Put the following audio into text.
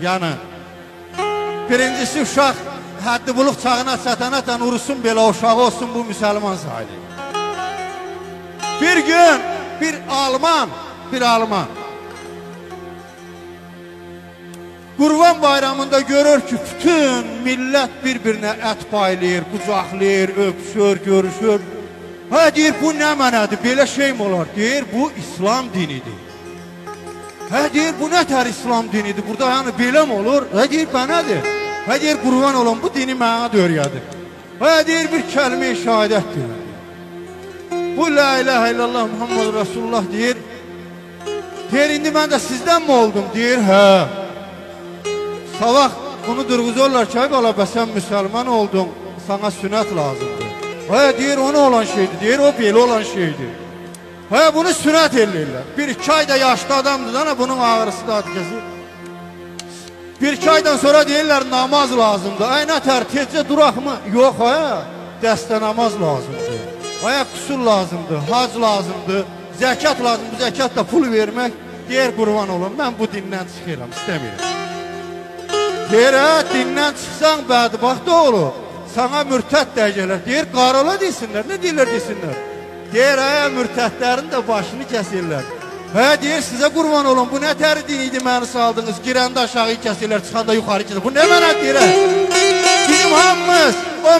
Yəni, birincisi uşaq həddi buluq çağına çatanatan urusun belə uşağı olsun bu müsəlman sayılır. Bir gün bir Alman Qurban bayramında görür ki, bütün millət bir-birinə ət paylayır, qucaqlayır, öpüşür, görüşür. Ha, deyir, bu nə mənədir, belə şey mi olar? Deyir, bu İslam dinidir. Ha, deyir, bu nətər İslam dinidir, burada yəni belə mi olur? Ha, deyir, bənədir. Ha, deyir, qurban olan bu dini mənə döryadır. Ha, deyir, bir kəlmə-i şəhadətdir. Bu la ilahə illallah Muhammed Rasulullah deyir. Deyir, indi mən də sizdən mi oldum? Deyir, hə. Sabah bunu durğuzurlar ki, bala, sən müsəlman oldun, sana sünət lazımdır. Ha, deyir, ona olan şeydir, deyir, o belə olan şeydir. Ha, bunu sünət eləyirlər. Bir-iki ayda yaşlı adamdır, ana bunun ağrısı da atkəsi. Bir-iki aydan sonra deyirlər, namaz lazımdır. Ay, nətər, tezcə duraq mı? Yox, ha, dəstə namaz lazımdır. Aya, qüsul lazımdır, hac lazımdır, zəkat lazımdır, zəkat da pul vermək. Deyir, qurban olun, mən bu dindən çıxıram, istəmirəm. Deyir, hə, dindən çıxsan bədbaxt olur, sana mürtəd dəyəcəklər. Deyir, qarola deysinlər, nə deyirlər deysinlər? Deyir, hə, mürtədlərin də başını kəsirlər. Hə, deyir, sizə qurban olun, bu nə təri diniydi məni saldınız, girəndə aşağı kəsirlər, çıxanda yuxarı kəsirlər. Bu nə mənə deyir, hə? Bizim hamımız, o